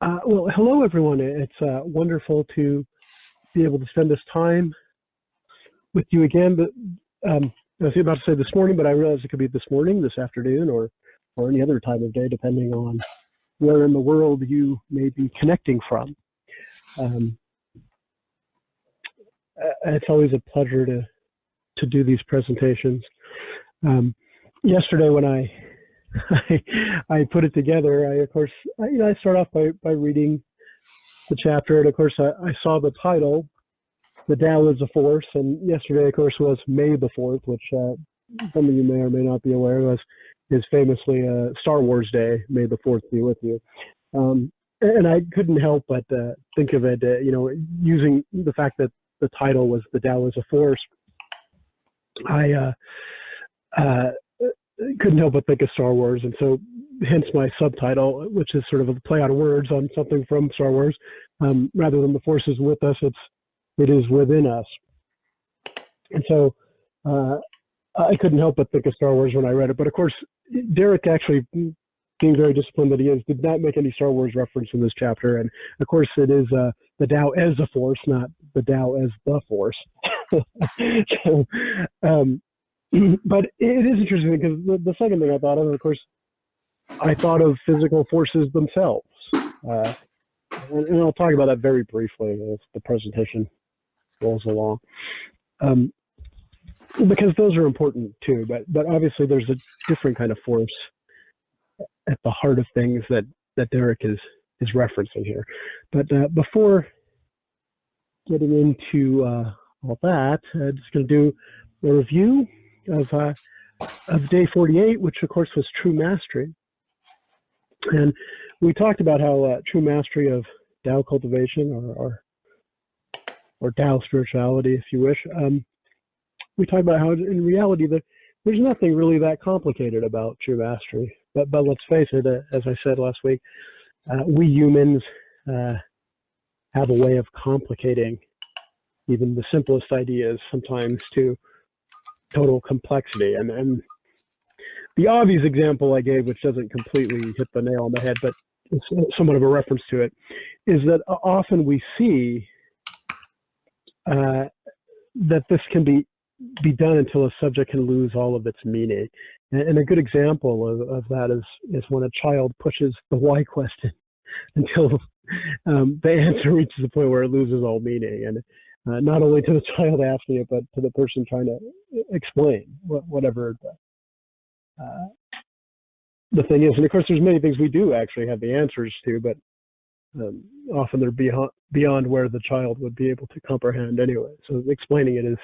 Well, hello everyone. It's wonderful to be able to spend this time with you again. But I was about to say this morning, but I realized it could be this morning, this afternoon, or any other time of day, depending on where in the world you may be connecting from. Um, it's always a pleasure to do these presentations. Yesterday, when I, I put it together, of course, I start off by reading the chapter, and of course, I saw the title, "The Tao is a Force," and yesterday, of course, was May the 4th, which some of you may or may not be aware is famously Star Wars Day. May the 4th be with you. And I couldn't help but think of it, using the fact that the title was "The Tao is a Force." I couldn't help but think of Star Wars, and so hence my subtitle, which is sort of a play on words on something from Star Wars. Rather than "the Force is with us," it is within us. And so I couldn't help but think of Star Wars when I read it. But of course, Derek, actually being very disciplined that he is, did not make any Star Wars reference in this chapter. And of course, it is the Tao as a force, not the Tao as the force. So, but it is interesting because the second thing I thought of course, I thought of physical forces themselves. And I'll talk about that very briefly as the presentation rolls along. Because those are important too, but obviously there's a different kind of force at the heart of things that Derek is referencing here. But before getting into all that, I'm just going to do a review of day 48, which of course was true mastery. And we talked about how true mastery of Tao cultivation or Tao spirituality, if you wish. We talked about how in reality there's nothing really that complicated about true mastery. But let's face it, as I said last week, we humans have a way of complicating even the simplest ideas sometimes to total complexity. And the obvious example I gave, which doesn't completely hit the nail on the head, but it's somewhat of a reference to it, is that often we see that this can be done until a subject can lose all of its meaning. And a good example of that is when a child pushes the why question until the answer reaches the point where it loses all meaning. And not only to the child asking it, but to the person trying to explain whatever the thing is. And of course, there's many things we do actually have the answers to, but often they're beyond where the child would be able to comprehend anyway. So explaining it is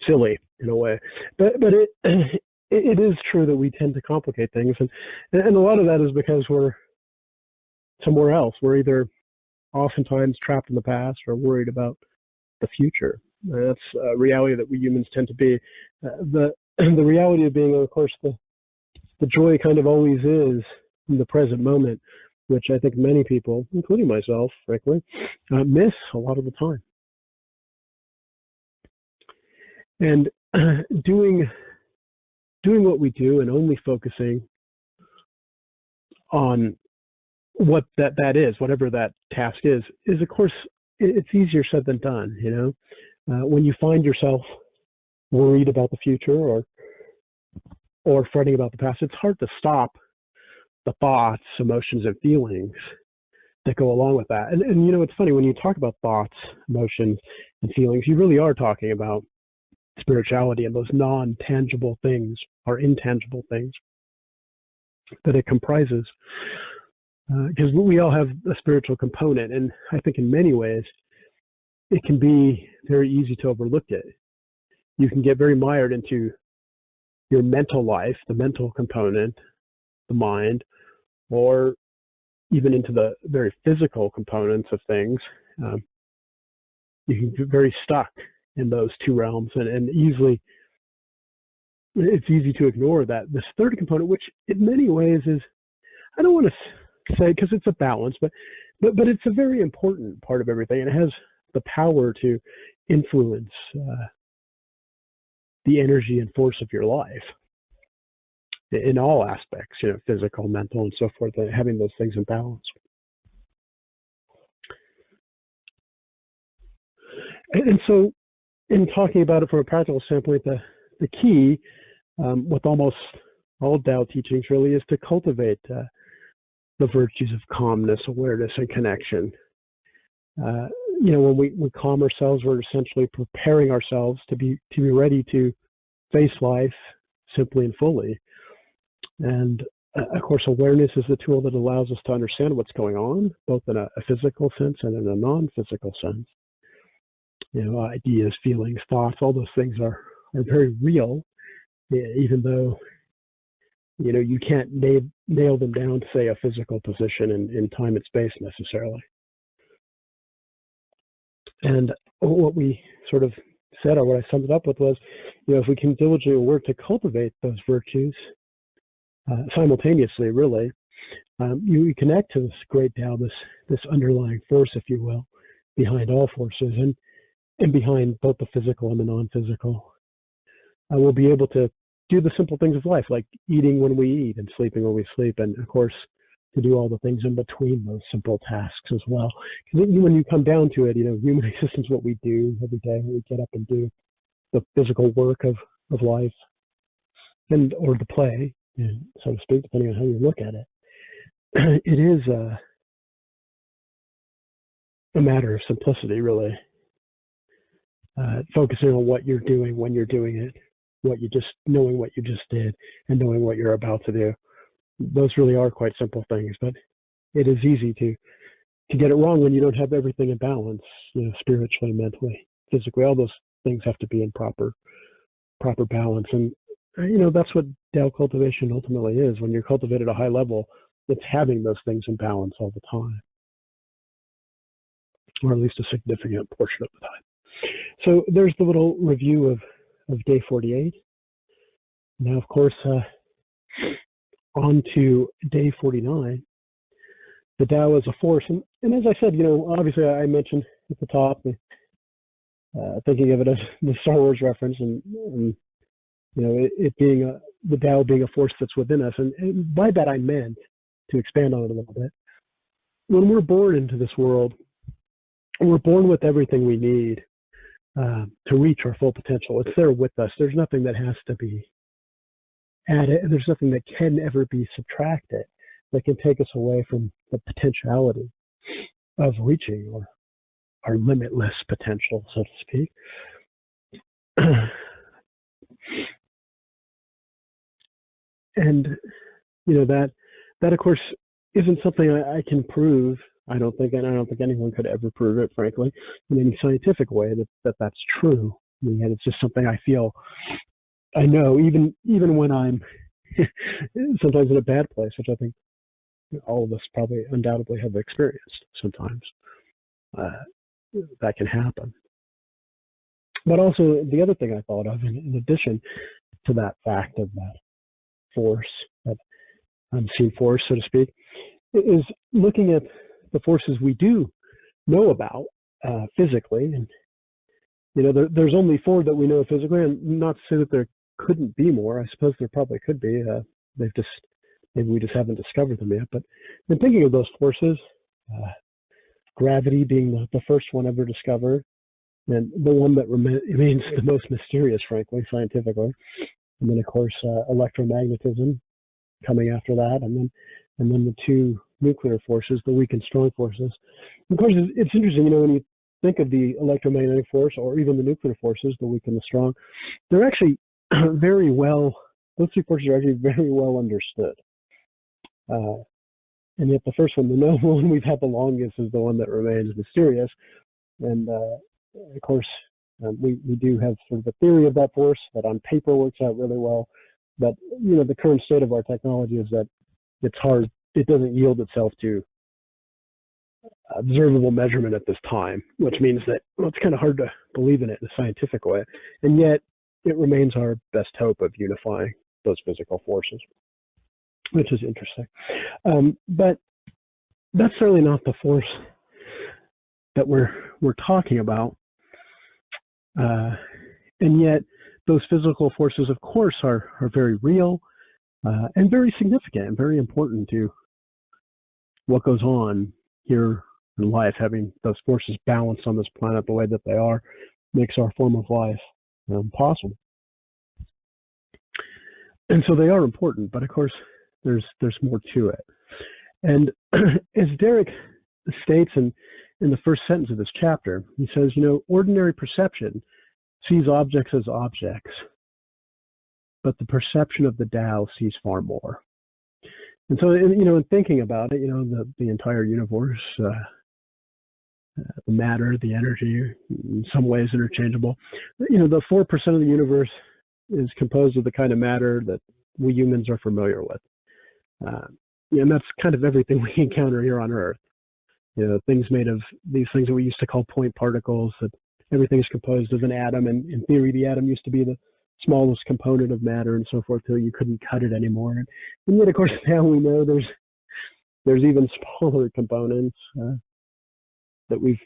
silly in a way, but it is true that we tend to complicate things, and a lot of that is because we're somewhere else. We're either oftentimes trapped in the past or worried about the future. That's a reality that we humans tend to be. The reality of being, of course, the joy kind of always is in the present moment, which I think many people, including myself, frankly, miss a lot of the time. And doing what we do and only focusing on what that is, whatever that task is of course, it's easier said than done. When you find yourself worried about the future or fretting about the past, it's hard to stop the thoughts, emotions, and feelings that go along with that. And it's funny, when you talk about thoughts, emotions, and feelings, you really are talking about spirituality and those non-tangible things or intangible things that it comprises. Because we all have a spiritual component, and I think in many ways it can be very easy to overlook it. You can get very mired into your mental life, the mental component, the mind, or even into the very physical components of things. You can get very stuck in those two realms, and easily it's easy to ignore that this third component, which in many ways is, I don't want to say because it's a balance, but it's a very important part of everything, and it has the power to influence the energy and force of your life in all aspects, physical, mental, and so forth, and having those things in balance. And so, in talking about it from a practical standpoint, the key with almost all Tao teachings really is to cultivate the virtues of calmness, awareness, and connection. Uh, when we calm ourselves, we're essentially preparing ourselves to be ready to face life simply and fully. And of course, awareness is the tool that allows us to understand what's going on, both in a physical sense and in a non-physical sense. Ideas, feelings, thoughts, all those things are very real, even though you can't nail them down to, say, a physical position in time and space necessarily. And what we sort of said, or what I summed it up with, was, if we can diligently work to cultivate those virtues simultaneously, really, you connect to this great Tao, this underlying force, if you will, behind all forces, and behind both the physical and the non-physical. We'll be able to do the simple things of life, like eating when we eat and sleeping when we sleep, and of course, to do all the things in between those simple tasks as well. Because when you come down to it, human existence is what we do every day. We get up and do the physical work of life, or the play, so to speak, depending on how you look at it. It is a matter of simplicity, really. Focusing on what you're doing when you're doing it, knowing what you just did, and knowing what you're about to do. Those really are quite simple things, but it is easy to get it wrong when you don't have everything in balance, spiritually, mentally, physically. All those things have to be in proper balance. And that's what Tao cultivation ultimately is. When you're cultivated at a high level, it's having those things in balance all the time, or at least a significant portion of the time. So there's the little review of day 48. Now, of course, on to day 49. The Tao as a force. And as I said, obviously I mentioned at the top, thinking of it as the Star Wars reference, and it being the Tao being a force that's within us. And by that I meant, to expand on it a little bit, when we're born into this world, we're born with everything we need to reach our full potential. It's there with us. There's nothing that has to be added, and there's nothing that can ever be subtracted that can take us away from the potentiality of reaching our limitless potential, so to speak. And that of course isn't something I can prove. I don't think anyone could ever prove it, frankly, in any scientific way that's true. And it's just something I feel I know, even when I'm sometimes in a bad place, which I think all of us probably undoubtedly have experienced sometimes. That can happen. But also, the other thing I thought of, in addition to that fact of that force, that unseen force, so to speak, is looking at the forces we do know about physically. And there's only 4 that we know physically, and not to say that there couldn't be more. I suppose there probably could be. Maybe we just haven't discovered them yet. But in thinking of those forces, gravity being the first one ever discovered, and the one that remains the most mysterious, frankly, scientifically. And then, of course, electromagnetism coming after that, and then the 2 nuclear forces, the weak and strong forces. Of course, it's interesting, when you think of the electromagnetic force, or even the nuclear forces, the weak and the strong, they're actually very well. Those 2 forces are actually very well understood. And yet the first one, the known one we've had the longest, is the one that remains mysterious. And of course, we do have sort of a theory of that force that on paper works out really well. But the current state of our technology is that it's hard. It doesn't yield itself to observable measurement at this time, which means that it's kind of hard to believe in it in a scientific way. And yet it remains our best hope of unifying those physical forces, which is interesting. But that's certainly not the force that we're talking about. And yet those physical forces, of course, are very real and very significant and very important to what goes on here And life, having those forces balanced on this planet the way that they are, makes our form of life possible. And so they are important, but of course, there's more to it. And as Derek states in the first sentence of this chapter, he says, ordinary perception sees objects as objects, but the perception of the Tao sees far more. And so, in thinking about it, the entire universe, the matter, the energy, in some ways interchangeable. The 4% of the universe is composed of the kind of matter that we humans are familiar with. And that's kind of everything we encounter here on Earth. Things made of these things that we used to call point particles, that everything is composed of an atom, and in theory, the atom used to be the smallest component of matter and so forth, till you couldn't cut it anymore. And yet, of course, now we know there's even smaller components that we've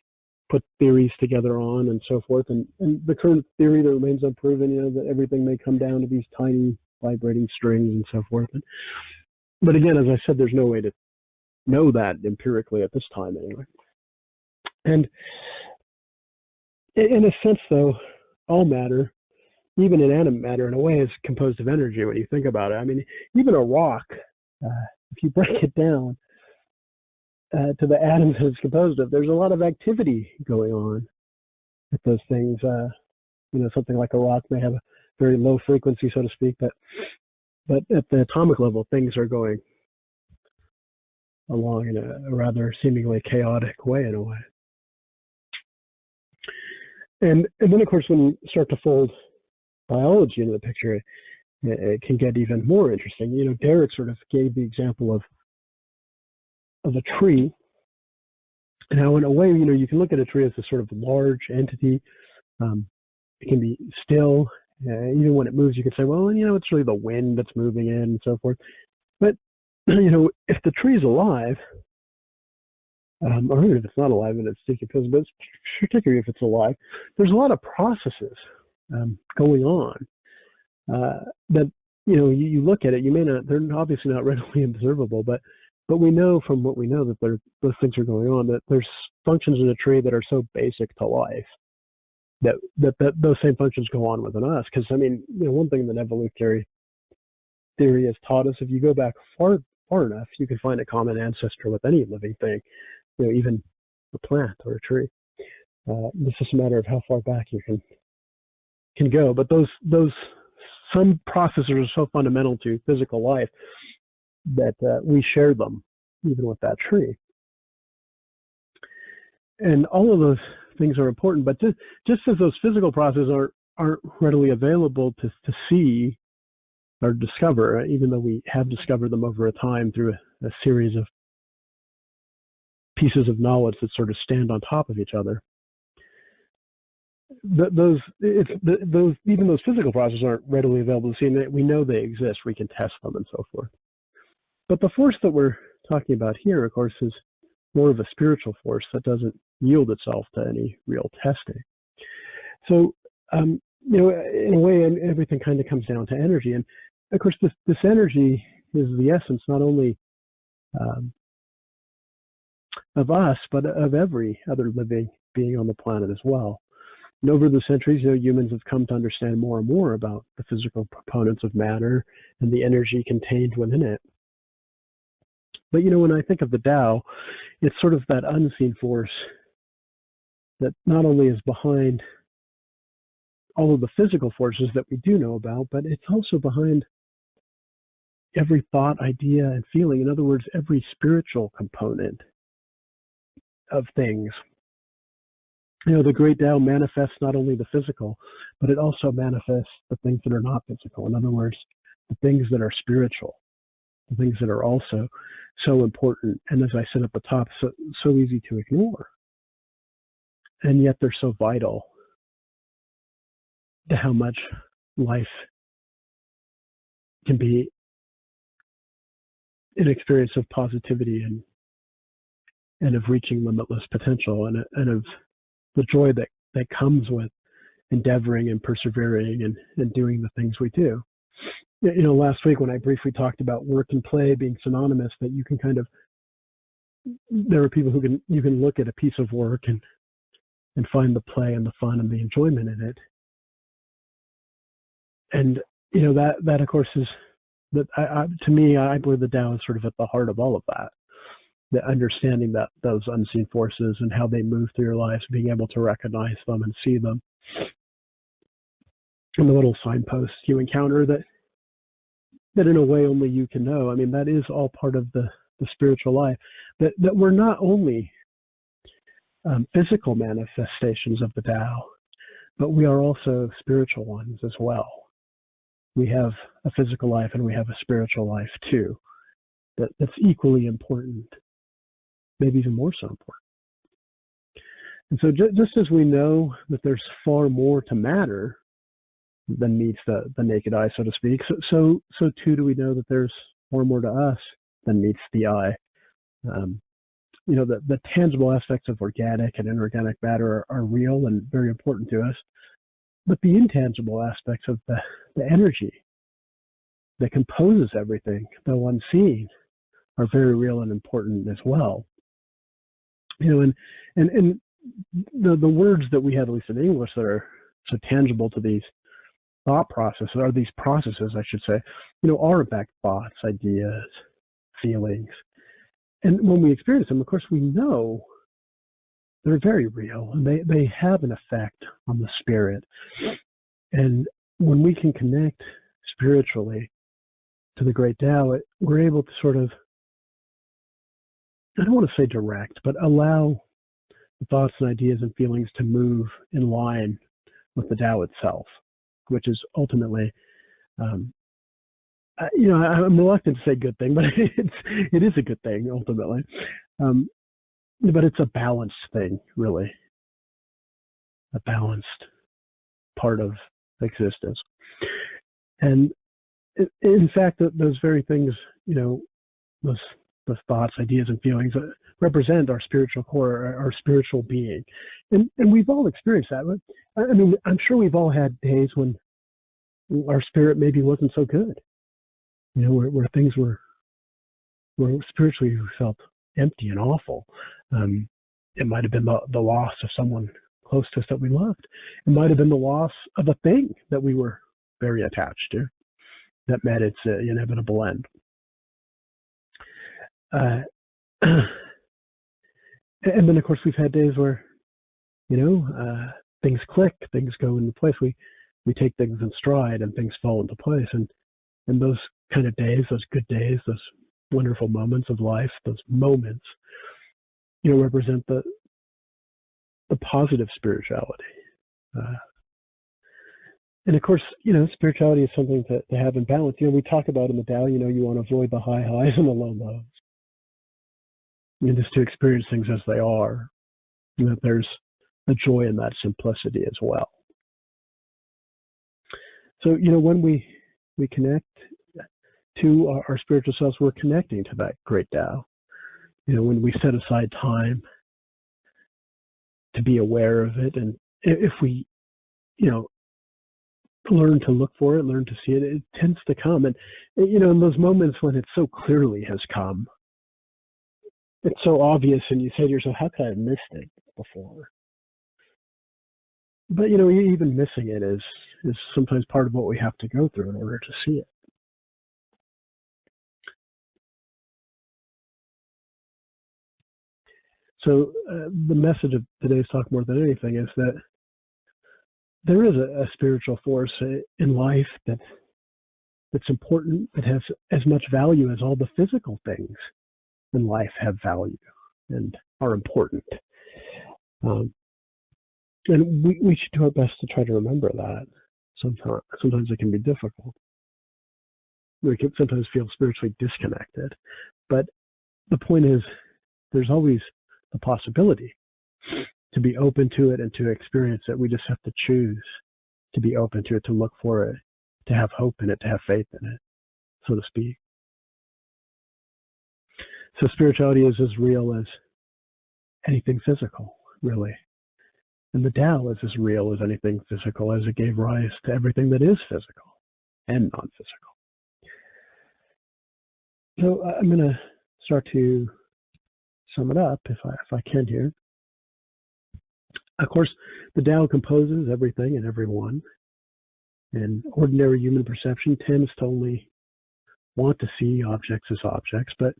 put theories together on and so forth. And the current theory that remains unproven, that everything may come down to these tiny vibrating strings and so forth. But again, as I said, there's no way to know that empirically at this time anyway. And in a sense, though, all matter, even inanimate matter, in a way, is composed of energy when you think about it. I mean, even a rock, if you break it down to the atoms that it's composed of, there's a lot of activity going on with those things. Something like a rock may have a very low frequency, so to speak, but at the atomic level, things are going along in a rather seemingly chaotic way, in a way. And then, of course, when you start to fold biology into the picture, it can get even more interesting. Derek sort of gave the example of a tree, and how in a way, you can look at a tree as a sort of large entity. It can be still. Even when it moves, you can say, well, it's really the wind that's moving in and so forth. But, if the tree is alive, or even if it's not alive and it's decomposing, but particularly if it's alive, there's a lot of processes going on that, you look at it, you may not, they're obviously not readily observable, but we know from what we know that those things are going on, that there's functions in a tree that are so basic to life that those same functions go on within us. Because, one thing that evolutionary theory has taught us, if you go back far enough, you can find a common ancestor with any living thing, even a plant or a tree. It's just a matter of how far back you can go. But those some processes are so fundamental to physical life that we share them, even with that tree. And all of those things are important, but just as those physical processes aren't readily available to see or discover, even though we have discovered them over a time through a series of pieces of knowledge that sort of stand on top of each other. Even those physical processes aren't readily available to see, and we know they exist. We can test them and so forth. But the force that we're talking about here, of course, is more of a spiritual force that doesn't yield itself to any real testing. So, in a way, everything kind of comes down to energy. And of course, this energy is the essence not only of us, but of every other living being on the planet as well. And over the centuries, humans have come to understand more and more about the physical components of matter and the energy contained within it. But, when I think of the Tao, it's sort of that unseen force that not only is behind all of the physical forces that we do know about, but it's also behind every thought, idea, and feeling. In other words, every spiritual component of things. The great Tao manifests not only the physical, but it also manifests the things that are not physical. In other words, the things that are spiritual, the things that are also so important, and as I said at the top, so easy to ignore. And yet they're so vital to how much life can be an experience of positivity and of reaching limitless potential, and of the joy that comes with endeavoring and persevering and doing the things we do. Last week when I briefly talked about work and play being synonymous, that you can kind of there are people who you can look at a piece of work and find the play and the fun and the enjoyment in it. And that of course is that to me, I believe the Tao is sort of at the heart of all of that. The understanding that those unseen forces and how they move through your lives, being able to recognize them and see them, and the little signposts you encounter that in a way only you can know. I mean, that is all part of the spiritual life. That we're not only physical manifestations of the Tao, but we are also spiritual ones as well. We have a physical life and we have a spiritual life too. That's equally important, maybe even more so important. And so just as we know that there's far more to matter than meets the naked eye, so to speak, so too do we know that there's far more to us than meets the eye. The tangible aspects of organic and inorganic matter are real and very important to us, but the intangible aspects of the energy that composes everything, though unseen, are very real and important as well. And the words that we have, at least in English, that are so tangible to these thought processes, or these processes, I should say, are in fact thoughts, ideas, feelings. And when we experience them, of course, we know they're very real and they have an effect on the spirit. And when we can connect spiritually to the great Tao, we're able to sort of, I don't want to say direct, but allow the thoughts and ideas and feelings to move in line with the Tao itself, which is ultimately, I'm reluctant to say good thing, but it is a good thing ultimately. But it's a balanced thing, really, a balanced part of existence. And in fact, those very things, those thoughts, ideas, and feelings represent our spiritual core, our spiritual being. And we've all experienced that. I mean, I'm sure we've all had days when our spirit maybe wasn't so good, where things where spiritually we felt empty and awful. It might have been the loss of someone close to us that we loved. It might have been the loss of a thing that we were very attached to that met its inevitable end. And then, of course, we've had days where, things click, things go into place. We take things in stride and things fall into place. And those kind of days, those good days, those wonderful moments of life, those moments, represent the positive spirituality. And of course, spirituality is something to have in balance. We talk about in the Tao, you want to avoid the high highs and the low lows. Just to experience things as they are. That there's a joy in that simplicity as well. So, when we connect to our spiritual selves, we're connecting to that great Tao. When we set aside time to be aware of it, and if we, learn to look for it, learn to see it, it tends to come. And, in those moments when it so clearly has come, it's so obvious, and you say to yourself, how could I have missed it before? But, even missing it is sometimes part of what we have to go through in order to see it. So the message of today's talk, more than anything, is that there is a spiritual force in life that's important, that has as much value as all the physical things in life have value and are important. And we should do our best to try to remember that. Sometimes it can be difficult. We can sometimes feel spiritually disconnected. But the point is, there's always the possibility to be open to it and to experience it. We just have to choose to be open to it, to look for it, to have hope in it, to have faith in it, so to speak. So spirituality is as real as anything physical, really. And the Tao is as real as anything physical, as it gave rise to everything that is physical and non-physical. So I'm going to start to sum it up if I can here. Of course, the Tao composes everything and everyone, and ordinary human perception tends to only want to see objects as objects, but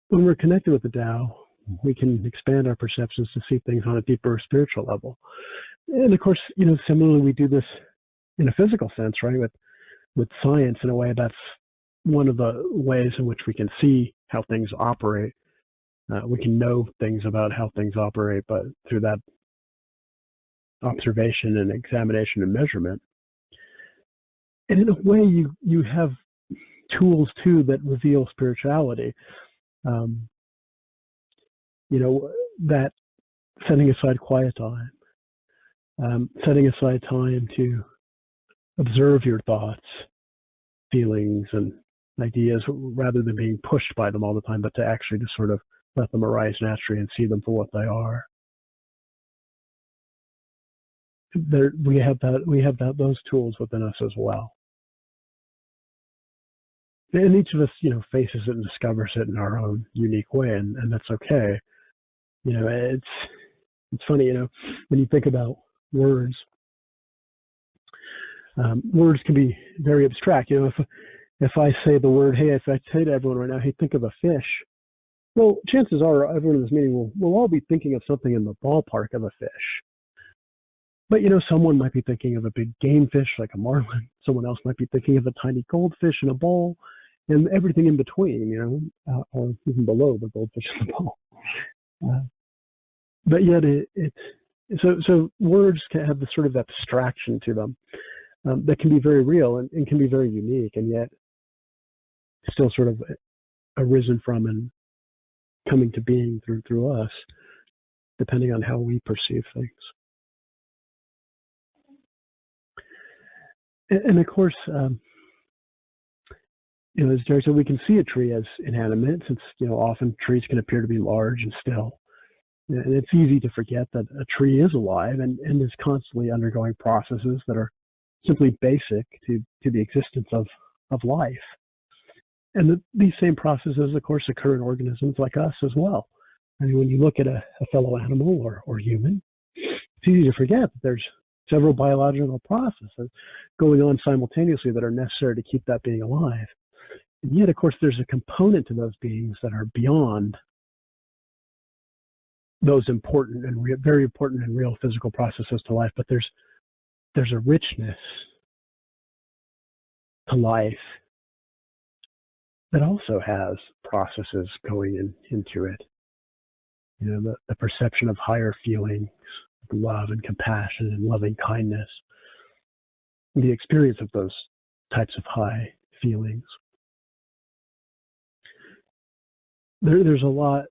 when we're connected with the Tao, we can expand our perceptions to see things on a deeper spiritual level. And of course, similarly, we do this in a physical sense, right? With science, in a way, that's one of the ways in which we can see how things operate. We can know things about how things operate, but through that observation and examination and measurement. And in a way, you have tools too that reveal spirituality. That setting aside quiet time, setting aside time to observe your thoughts, feelings, and ideas rather than being pushed by them all the time, but to actually just sort of let them arise naturally and see them for what they are. We have those tools within us as well. And each of us, faces it and discovers it in our own unique way, and that's okay. It's funny, when you think about words, words can be very abstract. If I say the word, hey, if I say to everyone right now, hey, think of a fish, well, chances are everyone in this meeting will all be thinking of something in the ballpark of a fish. But, someone might be thinking of a big game fish like a marlin. Someone else might be thinking of a tiny goldfish in a bowl, and everything in between, or even below the goldfish in the bowl. But yet so words can have this sort of abstraction to them that can be very real and can be very unique, and yet still sort of arisen from and coming to being through us, depending on how we perceive things. And of course, as Derek said, we can see a tree as inanimate, since often trees can appear to be large and still. And it's easy to forget that a tree is alive and is constantly undergoing processes that are simply basic to the existence of life. And these same processes, of course, occur in organisms like us as well. I mean, when you look at a fellow animal or human, it's easy to forget that there's several biological processes going on simultaneously that are necessary to keep that being alive. And yet, of course, there's a component to those beings that are beyond those important and very important and real physical processes to life. But there's a richness to life that also has processes going into it. The perception of higher feelings, love and compassion and loving kindness, the experience of those types of high feelings. There's a lot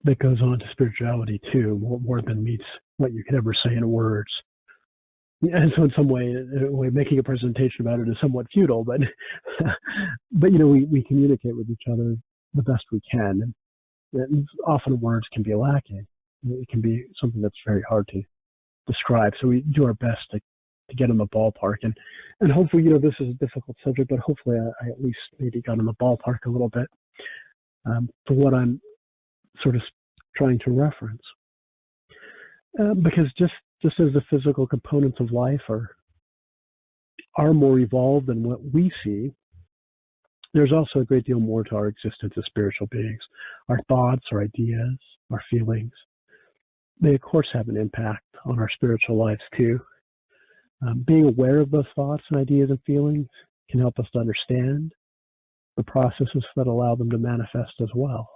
that goes on to spirituality too, more than meets what you could ever say in words. And so in some way, making a presentation about it is somewhat futile, but we communicate with each other the best we can. And often words can be lacking. It can be something that's very hard to describe. So we do our best to get in the ballpark. And hopefully, this is a difficult subject, but hopefully I at least maybe got in the ballpark a little bit for what I'm sort of trying to reference. Because just as the physical components of life are more evolved than what we see, there's also a great deal more to our existence as spiritual beings. Our thoughts, our ideas, our feelings, they of course have an impact on our spiritual lives too. Being aware of those thoughts and ideas and feelings can help us to understand the processes that allow them to manifest as well.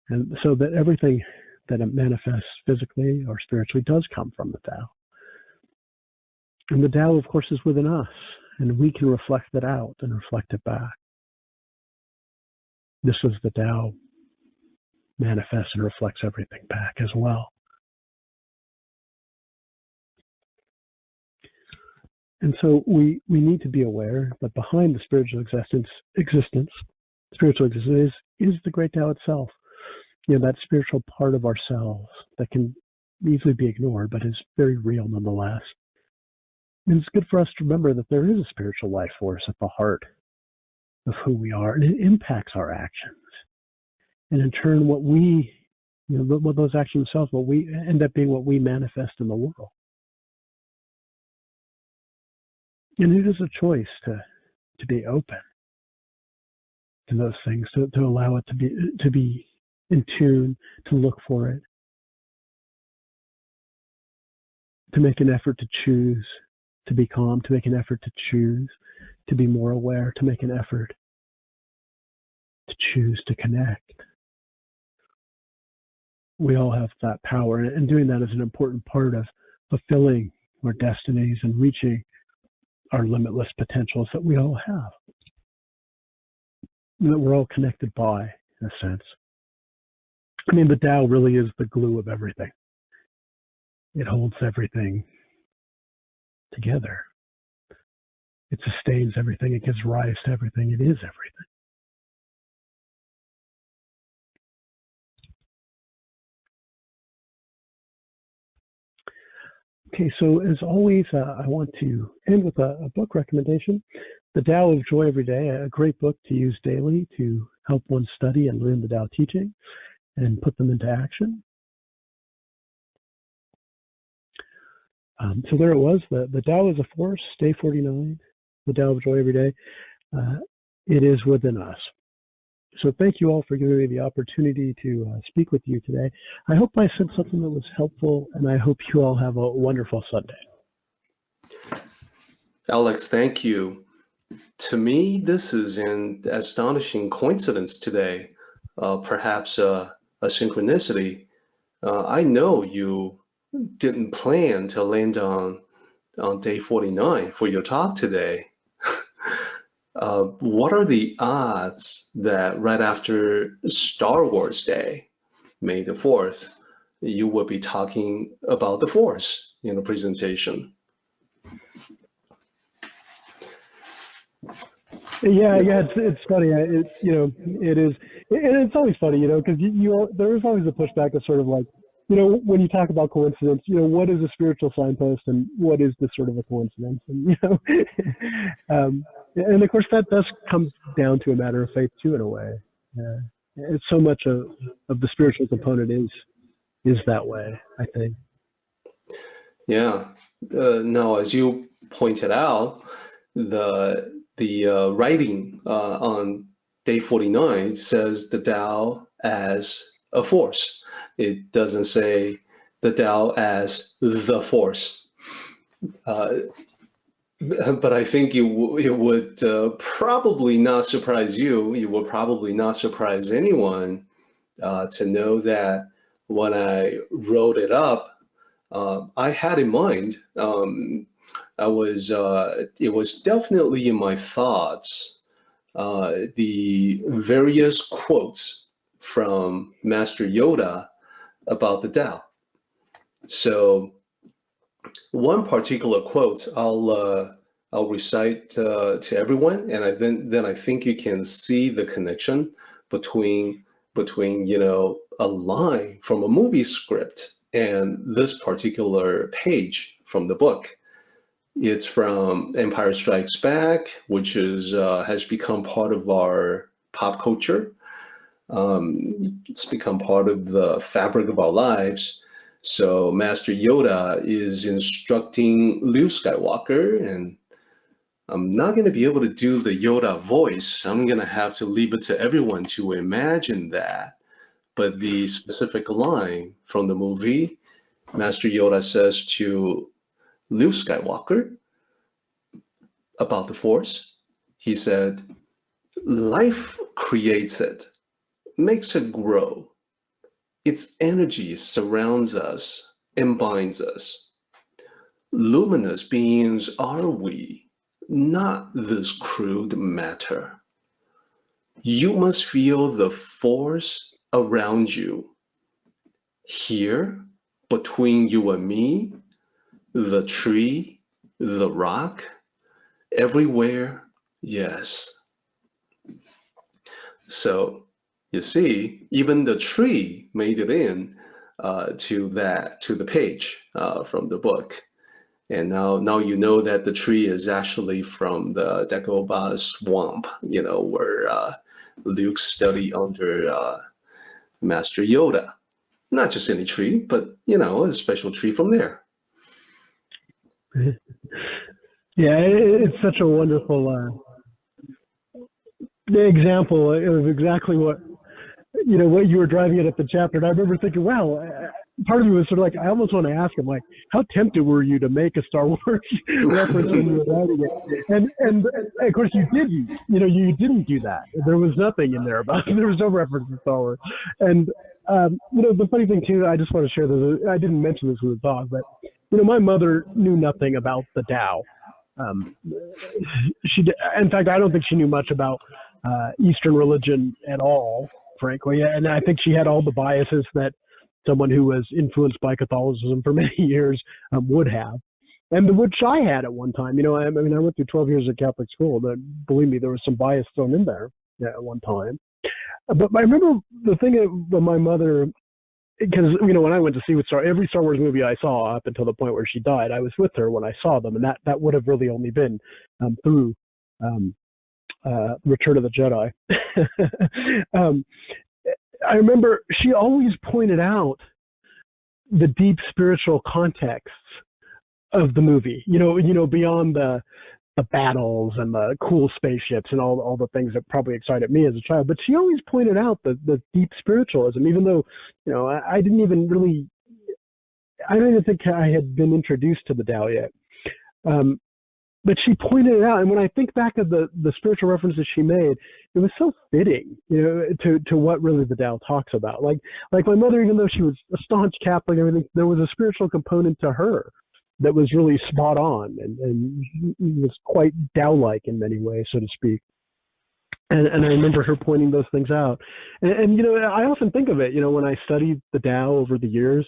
And so that everything that it manifests physically or spiritually does come from the Tao. And the Tao, of course, is within us, and we can reflect that out and reflect it back. This is the Tao manifests and reflects everything back as well. And so we need to be aware that behind the spiritual existence is the great Tao itself. That spiritual part of ourselves that can easily be ignored, but is very real nonetheless. And it's good for us to remember that there is a spiritual life force at the heart of who we are, and it impacts our actions. And in turn, what we, what those actions themselves, what we end up being what we manifest in the world. And it is a choice to be open to those things, to allow it to be in tune, to look for it, to make an effort to choose to be calm, to make an effort to choose to be more aware, to make an effort to choose to connect. We all have that power, and doing that is an important part of fulfilling our destinies and reaching our limitless potentials that we all have, that we're all connected by, in a sense. I mean, the Tao really is the glue of everything. It holds everything together. It sustains everything. It gives rise to everything. It is everything. Okay, so as always, I want to end with a book recommendation. The Tao of Joy Every Day, a great book to use daily to help one study and learn the Tao teaching and put them into action. So there it was, the Tao is a force, day 49, the Tao of Joy Every Day. It is within us. So thank you all for giving me the opportunity to speak with you today. I hope I said something that was helpful, and I hope you all have a wonderful Sunday. Alex, thank you. To me, this is an astonishing coincidence today, perhaps a synchronicity. I know you didn't plan to land on day 49 for your talk today. What are the odds that right after Star Wars Day, May the 4th, you will be talking about the Force in a presentation? Yeah, it's funny. It is, and it's always funny, because there is always a pushback of sort of like, when you talk about coincidence, what is a spiritual signpost and what is this sort of a coincidence, and and of course that does come down to a matter of faith too, in a way. It's so much of the spiritual component is that way, I think. Yeah. Now, as you pointed out, the writing on day 49 says the Tao as a force. It doesn't say the Tao as the force. But I think it would probably not surprise you. It would probably not surprise anyone to know that when I wrote it up, I had in mind. It was definitely in my thoughts. The various quotes from Master Yoda about the Tao. So one particular quote I'll recite to everyone, and then I think you can see the connection between a line from a movie script and this particular page from the book. It's from Empire Strikes Back, which has become part of our pop culture. It's become part of the fabric of our lives. So Master Yoda is instructing Luke Skywalker, and I'm not going to be able to do the Yoda voice. I'm going to have to leave it to everyone to imagine that. But the specific line from the movie, Master Yoda says to Luke Skywalker about the Force, he said, "Life creates it, makes it grow. Its energy surrounds us and binds us. Luminous beings are we, not this crude matter. You must feel the force around you. Here, between you and me, the tree, the rock, everywhere, yes." So you see, even the tree made it in to the page from the book. And now you know that the tree is actually from the Dagobah swamp, where Luke studied under Master Yoda. Not just any tree, but, a special tree from there. Yeah, it's such a wonderful example of exactly what what you were driving at the chapter. And I remember thinking, wow, part of me was sort of like, I almost want to ask him, like, how tempted were you to make a Star Wars reference when you were writing it? And of course you didn't. You didn't do that. There was nothing in there about it. There was no reference to Star Wars. And the funny thing too, I just want to share this. I didn't mention this with the talk, but my mother knew nothing about the Tao. Um, in fact, I don't think she knew much about Eastern religion at all, frankly. And I think she had all the biases that someone who was influenced by Catholicism for many years would have, and which I had at one time. I mean, I went through 12 years of Catholic school. But believe me, there was some bias thrown in there at one time. But I remember the thing that my mother, because when I went to see every Star Wars movie I saw up until the point where she died, I was with her when I saw them, and that would have really only been through Return of the Jedi. I remember she always pointed out the deep spiritual contexts of the movie. Beyond the battles and the cool spaceships and all the things that probably excited me as a child. But she always pointed out the deep spiritualism, even though I don't even think I had been introduced to the Tao yet. But she pointed it out, and when I think back of the spiritual references she made, it was so fitting, to what really the Tao talks about. Like my mother, even though she was a staunch Catholic and everything, there was a spiritual component to her that was really spot on and was quite Tao-like in many ways, so to speak. And I remember her pointing those things out. And I often think of it, when I studied the Tao over the years,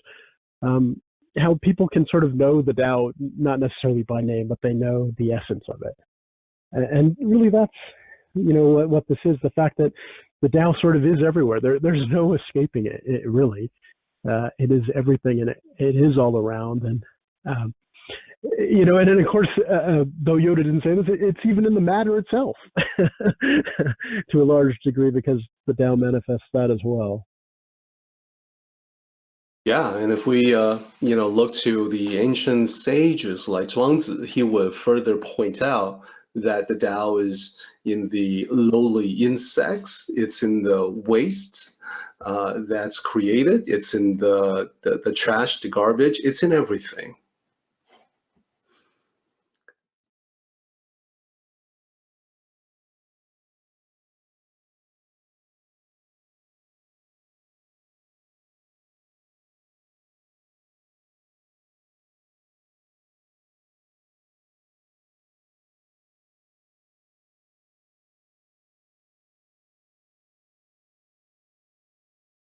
how people can sort of know the Tao, not necessarily by name, but they know the essence of it. And really that's, what this is, the fact that the Tao sort of is everywhere. There's no escaping it, really. It is everything, and it is all around. And, and then of course, though Yoda didn't say this, it's even in the matter itself to a large degree, because the Tao manifests that as well. Yeah, and if we, look to the ancient sages like Zhuangzi, he would further point out that the Tao is in the lowly insects, it's in the waste that's created, it's in the trash, the garbage, it's in everything.